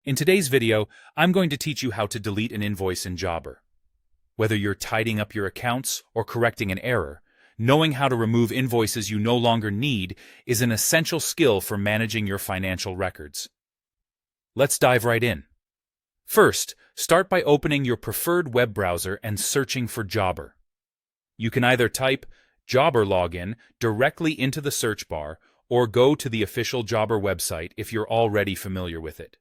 In today's video, I'm going to teach you how to delete an invoice in Jobber. Whether you're tidying up your accounts or correcting an error, knowing how to remove invoices you no longer need is an essential skill for managing your financial records. Let's dive right in. First, start by opening your preferred web browser and searching for Jobber. You can either type Jobber login directly into the search bar or go to the official Jobber website if you're already familiar with it.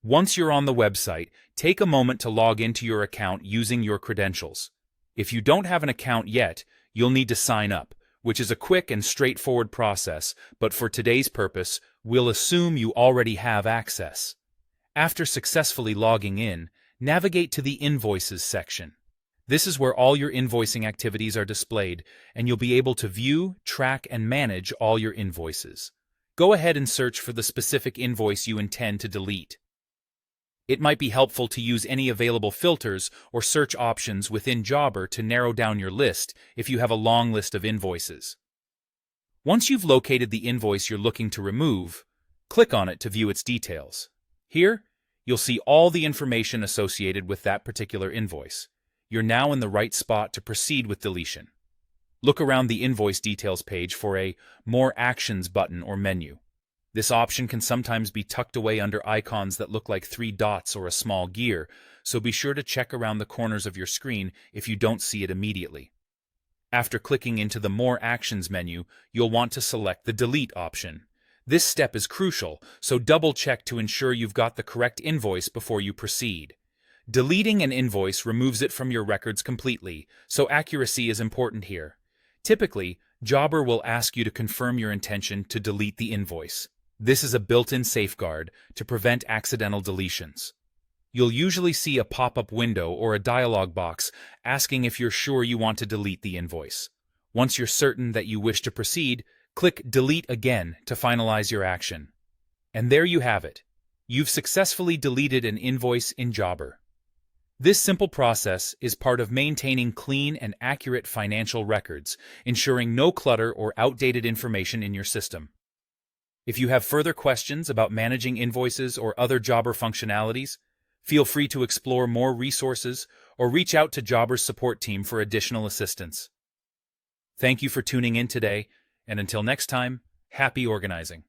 Once you're on the website, take a moment to log into your account using your credentials. If you don't have an account yet, you'll need to sign up, which is a quick and straightforward process, but for today's purpose, we'll assume you already have access. After successfully logging in, navigate to the Invoices section. This is where all your invoicing activities are displayed, and you'll be able to view, track, and manage all your invoices. Go ahead and search for the specific invoice you intend to delete. It might be helpful to use any available filters or search options within Jobber to narrow down your list if you have a long list of invoices. Once you've located the invoice you're looking to remove, click on it to view its details. Here, you'll see all the information associated with that particular invoice. You're now in the right spot to proceed with deletion. Look around the invoice details page for a More Actions button or menu. This option can sometimes be tucked away under icons that look like 3 dots or a small gear, so be sure to check around the corners of your screen if you don't see it immediately. After clicking into the More Actions menu, you'll want to select the Delete option. This step is crucial, so double-check to ensure you've got the correct invoice before you proceed. Deleting an invoice removes it from your records completely, so accuracy is important here. Typically, Jobber will ask you to confirm your intention to delete the invoice. This is a built-in safeguard to prevent accidental deletions. You'll usually see a pop-up window or a dialog box asking if you're sure you want to delete the invoice. Once you're certain that you wish to proceed, click Delete again to finalize your action. And there you have it. You've successfully deleted an invoice in Jobber. This simple process is part of maintaining clean and accurate financial records, ensuring no clutter or outdated information in your system. If you have further questions about managing invoices or other Jobber functionalities, feel free to explore more resources or reach out to Jobber's support team for additional assistance. Thank you for tuning in today, and until next time, happy organizing.